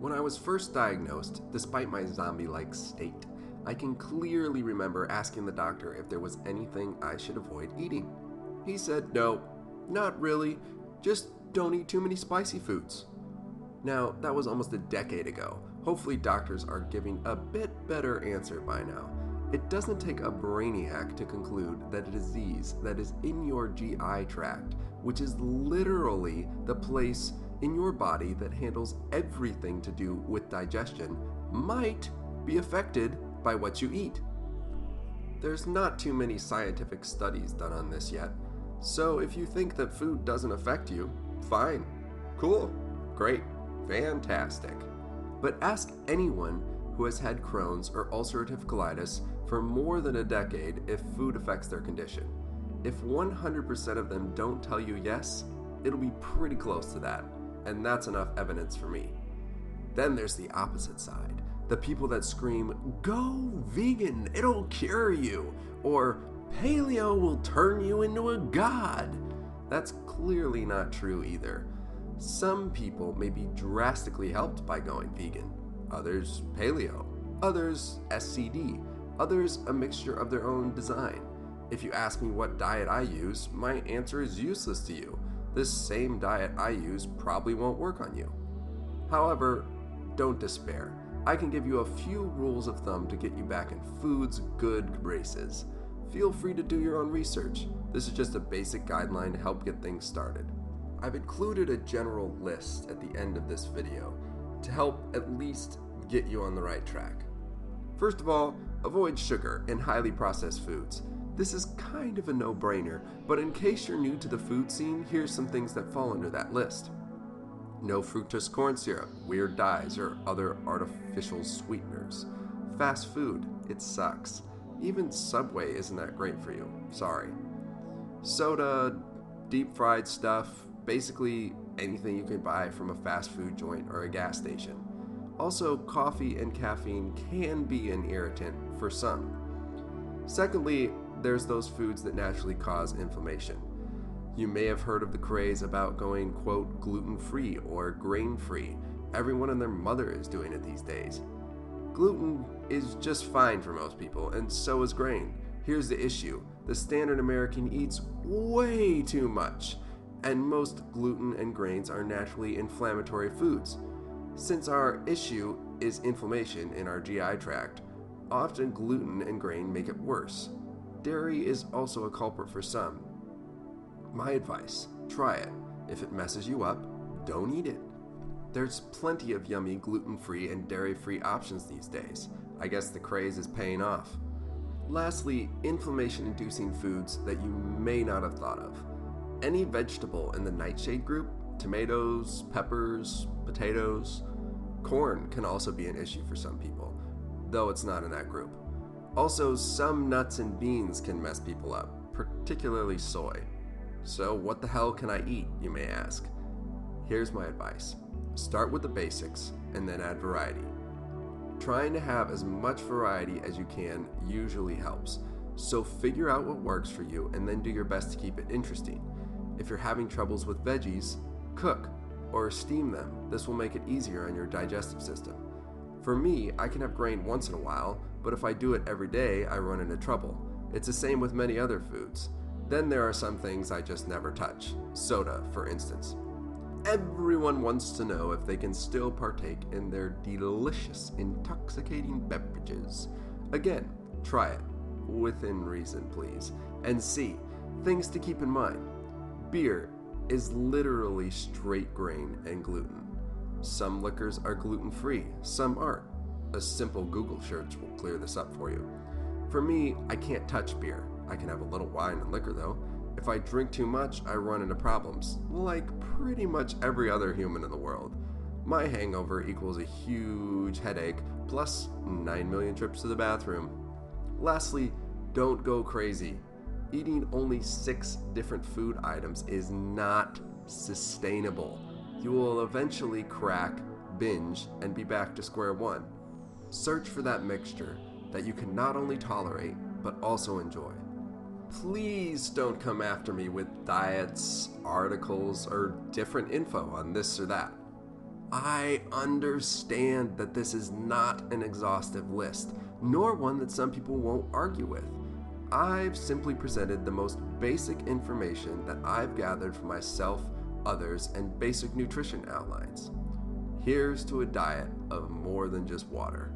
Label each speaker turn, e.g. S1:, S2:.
S1: When I was first diagnosed, despite my zombie-like state, I can clearly remember asking the doctor if there was anything I should avoid eating. He said, no, not really, just don't eat too many spicy foods. Now, that was almost a decade ago. Hopefully doctors are giving a bit better answer by now. It doesn't take a brainiac to conclude that a disease that is in your GI tract, which is literally the place in your body that handles everything to do with digestion, might be affected by what you eat. There's not too many scientific studies done on this yet, so if you think that food doesn't affect you, fine, cool, great, fantastic. But ask anyone who has had Crohn's or ulcerative colitis for more than a decade if food affects their condition. If 100% of them don't tell you yes, it'll be pretty close to that, and that's enough evidence for me. Then there's the opposite side. The people that scream, go vegan, it'll cure you, or paleo will turn you into a god. That's clearly not true either. Some people may be drastically helped by going vegan, others paleo, others SCD, others a mixture of their own design. If you ask me what diet I use, my answer is useless to you. This same diet I use probably won't work on you. However, don't despair. I can give you a few rules of thumb to get you back in food's good graces. Feel free to do your own research. This is just a basic guideline to help get things started. I've included a general list at the end of this video to help at least get you on the right track. First of all, avoid sugar and highly processed foods. This is kind of a no-brainer, but in case you're new to the food scene, here's some things that fall under that list. No fructose corn syrup, weird dyes, or other artificial sweeteners. Fast food, it sucks. Even Subway isn't that great for you, sorry. Soda, deep fried stuff, basically anything you can buy from a fast food joint or a gas station. Also, coffee and caffeine can be an irritant for some. Secondly, there's those foods that naturally cause inflammation. You may have heard of the craze about going, quote, gluten-free or grain-free. Everyone and their mother is doing it these days. Gluten is just fine for most people, and so is grain. Here's the issue. The standard American eats way too much, and most gluten and grains are naturally inflammatory foods. Since our issue is inflammation in our GI tract, often gluten and grain make it worse. Dairy is also a culprit for some. My advice, try it. If it messes you up, don't eat it. There's plenty of yummy gluten-free and dairy-free options these days. I guess the craze is paying off. Lastly, inflammation-inducing foods that you may not have thought of. Any vegetable in the nightshade group, tomatoes, peppers, potatoes. Corn can also be an issue for some people, though it's not in that group. Also, some nuts and beans can mess people up, particularly soy. So what the hell can I eat, you may ask? Here's my advice. Start with the basics and then add variety. Trying to have as much variety as you can usually helps, so figure out what works for you and then do your best to keep it interesting. If you're having troubles with veggies, cook or steam them. This will make it easier on your digestive system. For me, I can have grain once in a while, but if I do it every day, I run into trouble. It's the same with many other foods. Then there are some things I just never touch. Soda, for instance. Everyone wants to know if they can still partake in their delicious, intoxicating beverages. Again, try it. Within reason, please. And see, things to keep in mind. Beer is literally straight grain and gluten. Some liquors are gluten-free, some aren't. A simple Google search will clear this up for you. For me, I can't touch beer. I can have a little wine and liquor though. If I drink too much, I run into problems, like pretty much every other human in the world. My hangover equals a huge headache, plus 9 million trips to the bathroom. Lastly, don't go crazy. Eating only 6 different food items is not sustainable. You will eventually crack, binge, and be back to square one. Search for that mixture that you can not only tolerate, but also enjoy. Please don't come after me with diets, articles, or different info on this or that. I understand that this is not an exhaustive list, nor one that some people won't argue with. I've simply presented the most basic information that I've gathered from myself, others, and basic nutrition outlines. Here's to a diet of more than just water.